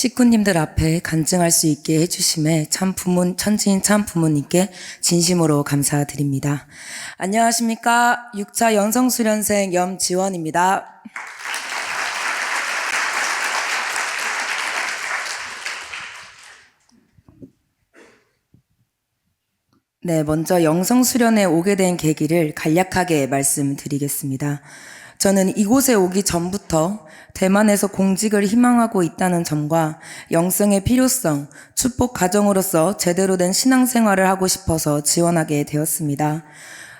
식구님들 앞에 간증할 수 있게 해주심에 천지인 참 부모님께 진심으로 감사드립니다. 안녕하십니까. 6차 영성수련생 염지원입니다. 네, 먼저 영성수련에 오게 된 계기를 간략하게 말씀드리겠습니다. 저는 이곳에 오기 전부터 대만에서 공직을 희망하고 있다는 점과 영성의 필요성, 축복 가정으로서 제대로 된 신앙생활을 하고 싶어서 지원하게 되었습니다.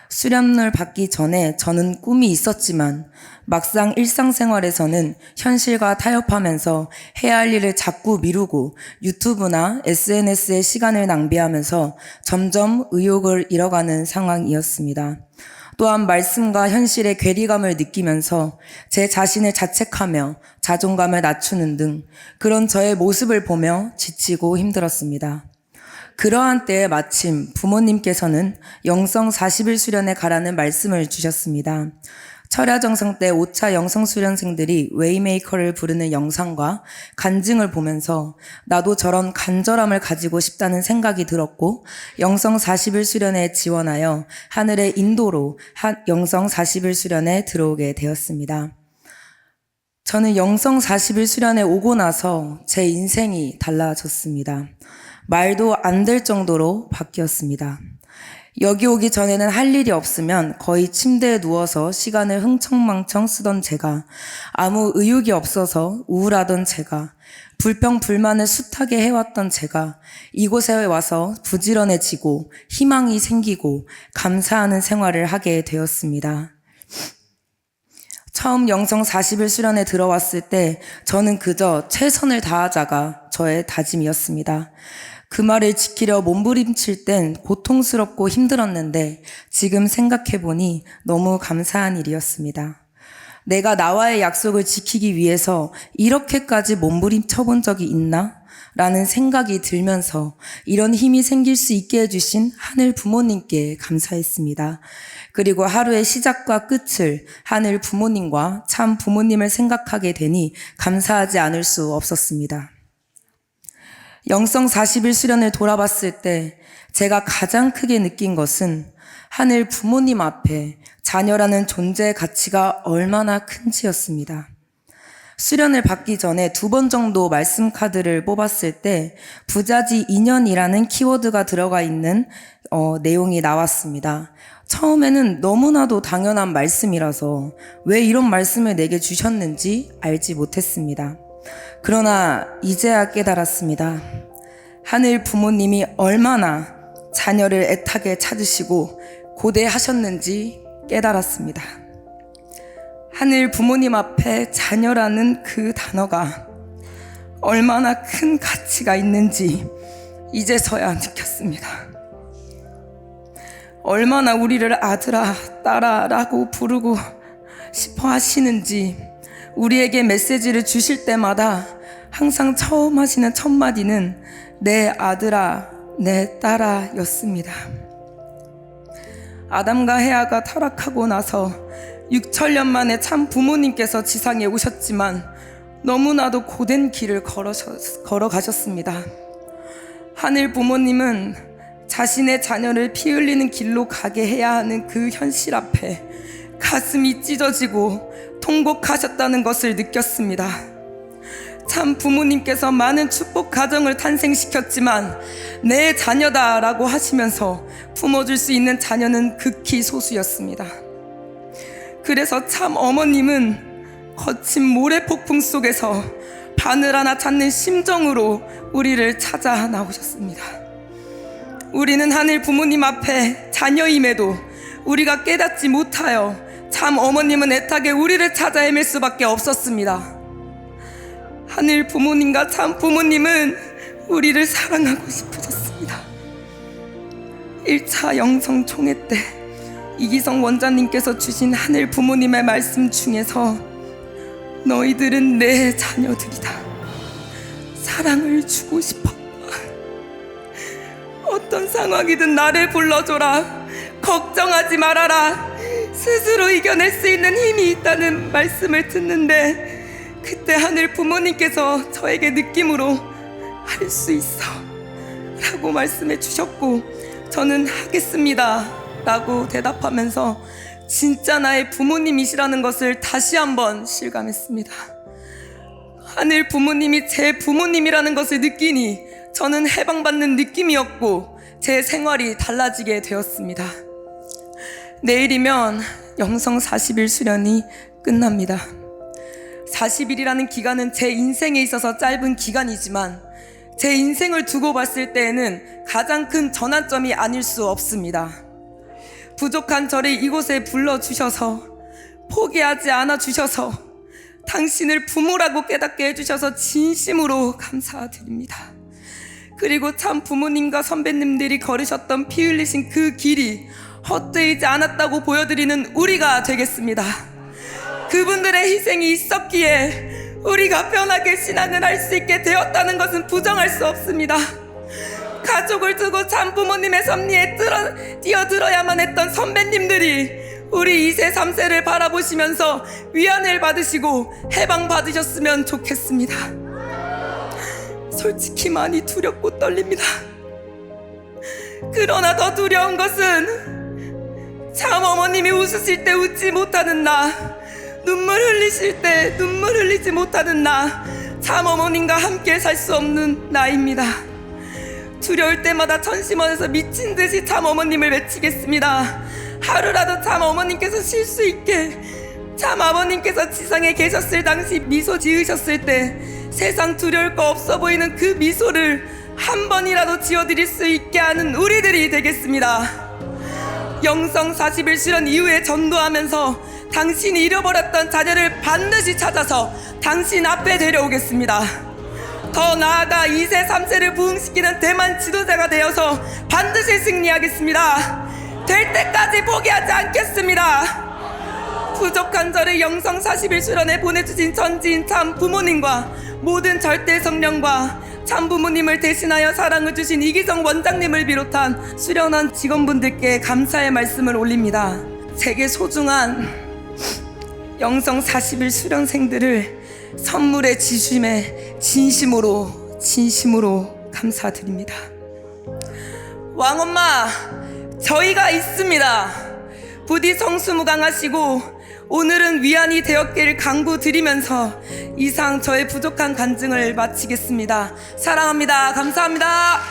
수련을 받기 전에 저는 꿈이 있었지만 막상 일상생활에서는 현실과 타협하면서 해야 할 일을 자꾸 미루고 유튜브나 SNS에 시간을 낭비하면서 점점 의욕을 잃어가는 상황이었습니다. 또한 말씀과 현실의 괴리감을 느끼면서 제 자신을 자책하며 자존감을 낮추는 등 그런 저의 모습을 보며 지치고 힘들었습니다. 그러한 때에 마침 부모님께서는 영성 40일 수련에 가라는 말씀을 주셨습니다. 철야정성 때 5차 영성수련생들이 웨이메이커를 부르는 영상과 간증을 보면서 나도 저런 간절함을 가지고 싶다는 생각이 들었고 영성 40일 수련에 지원하여 하늘의 인도로 영성 40일 수련에 들어오게 되었습니다. 저는 영성 40일 수련에 오고 나서 제 인생이 달라졌습니다. 말도 안 될 정도로 바뀌었습니다. 여기 오기 전에는 할 일이 없으면 거의 침대에 누워서 시간을 흥청망청 쓰던 제가, 아무 의욕이 없어서 우울하던 제가, 불평불만을 숱하게 해왔던 제가 이곳에 와서 부지런해지고 희망이 생기고 감사하는 생활을 하게 되었습니다. 처음 영성 40일 수련에 들어왔을 때 저는 그저 최선을 다하자가 저의 다짐이었습니다. 그 말을 지키려 몸부림칠 땐 고통스럽고 힘들었는데 지금 생각해보니 너무 감사한 일이었습니다. 내가 나와의 약속을 지키기 위해서 이렇게까지 몸부림쳐본 적이 있나? 라는 생각이 들면서 이런 힘이 생길 수 있게 해주신 하늘 부모님께 감사했습니다. 그리고 하루의 시작과 끝을 하늘 부모님과 참 부모님을 생각하게 되니 감사하지 않을 수 없었습니다. 영성 40일 수련을 돌아봤을 때 제가 가장 크게 느낀 것은 하늘 부모님 앞에 자녀라는 존재의 가치가 얼마나 큰지였습니다. 수련을 받기 전에 2번 정도 말씀 카드를 뽑았을 때 부자지 인연이라는 키워드가 들어가 있는 내용이 나왔습니다. 처음에는 너무나도 당연한 말씀이라서 왜 이런 말씀을 내게 주셨는지 알지 못했습니다. 그러나 이제야 깨달았습니다. 하늘 부모님이 얼마나 자녀를 애타게 찾으시고 고대하셨는지 깨달았습니다. 하늘 부모님 앞에 자녀라는 그 단어가 얼마나 큰 가치가 있는지 이제서야 느꼈습니다. 얼마나 우리를 아들아, 딸아라고 부르고 싶어 하시는지 우리에게 메시지를 주실 때마다 항상 처음 하시는 첫 마디는 내 아들아, 내 딸아 였습니다. 아담과 헤아가 타락하고 나서 6천년 만에 참 부모님께서 지상에 오셨지만 너무나도 고된 길을 걸어가셨습니다. 하늘 부모님은 자신의 자녀를 피 흘리는 길로 가게 해야 하는 그 현실 앞에 가슴이 찢어지고 통곡하셨다는 것을 느꼈습니다. 참 부모님께서 많은 축복 가정을 탄생시켰지만 내 자녀다라고 하시면서 품어줄 수 있는 자녀는 극히 소수였습니다. 그래서 참 어머님은 거친 모래폭풍 속에서 바늘 하나 찾는 심정으로 우리를 찾아 나오셨습니다. 우리는 하늘 부모님 앞에 자녀임에도 우리가 깨닫지 못하여 참 어머님은 애타게 우리를 찾아 헤맬 수밖에 없었습니다. 하늘 부모님과 참 부모님은 우리를 사랑하고 싶으셨습니다. 1차 영성총회 때 이기성 원장님께서 주신 하늘 부모님의 말씀 중에서 너희들은 내 자녀들이다. 사랑을 주고 싶었다. 어떤 상황이든 나를 불러줘라. 걱정하지 말아라. 스스로 이겨낼 수 있는 힘이 있다는 말씀을 듣는데 그때 하늘 부모님께서 저에게 느낌으로 할 수 있어 라고 말씀해 주셨고, 저는 하겠습니다 라고 대답하면서 진짜 나의 부모님이시라는 것을 다시 한번 실감했습니다. 하늘 부모님이 제 부모님이라는 것을 느끼니 저는 해방받는 느낌이었고 제 생활이 달라지게 되었습니다. 내일이면 영성 40일 수련이 끝납니다. 40일이라는 기간은 제 인생에 있어서 짧은 기간이지만 제 인생을 두고 봤을 때에는 가장 큰 전환점이 아닐 수 없습니다. 부족한 저를 이곳에 불러주셔서, 포기하지 않아 주셔서, 당신을 부모라고 깨닫게 해주셔서 진심으로 감사드립니다. 그리고 참 부모님과 선배님들이 걸으셨던 피 흘리신 그 길이 헛되이지 않았다고 보여드리는 우리가 되겠습니다. 그분들의 희생이 있었기에 우리가 편하게 신앙을 할 수 있게 되었다는 것은 부정할 수 없습니다. 가족을 두고 참 부모님의 섭리에 뛰어들어야만 했던 선배님들이 우리 2세 3세를 바라보시면서 위안을 받으시고 해방 받으셨으면 좋겠습니다. 솔직히 많이 두렵고 떨립니다. 그러나 더 두려운 것은 참 어머님이 웃으실 때 웃지 못하는 나, 눈물 흘리실 때 눈물 흘리지 못하는 나, 참 어머님과 함께 살 수 없는 나입니다. 두려울 때마다 천심원에서 미친 듯이 참 어머님을 외치겠습니다. 하루라도 참 어머님께서 쉴 수 있게, 참 아버님께서 지상에 계셨을 당시 미소 지으셨을 때 세상 두려울 거 없어 보이는 그 미소를 한 번이라도 지어드릴 수 있게 하는 우리들이 되겠습니다. 영성 40일 수련 이후에 전도하면서 당신이 잃어버렸던 자녀를 반드시 찾아서 당신 앞에 데려오겠습니다. 더 나아가 2세 3세를 부흥시키는 대만 지도자가 되어서 반드시 승리하겠습니다. 될 때까지 포기하지 않겠습니다. 부족한 저를 영성 40일 수련에 보내주신 전지인 참 부모님과 모든 절대 성령과 참 부모님을 대신하여 사랑을 주신 이기성 원장님을 비롯한 수련원 직원분들께 감사의 말씀을 올립니다. 제게 소중한 영성 40일 수련생들을 선물의 지심에 진심으로 감사드립니다. 왕엄마, 저희가 있습니다. 부디 성수무강하시고 오늘은 위안이 되었길 간구드리면서 이상 저의 부족한 간증을 마치겠습니다. 사랑합니다. 감사합니다.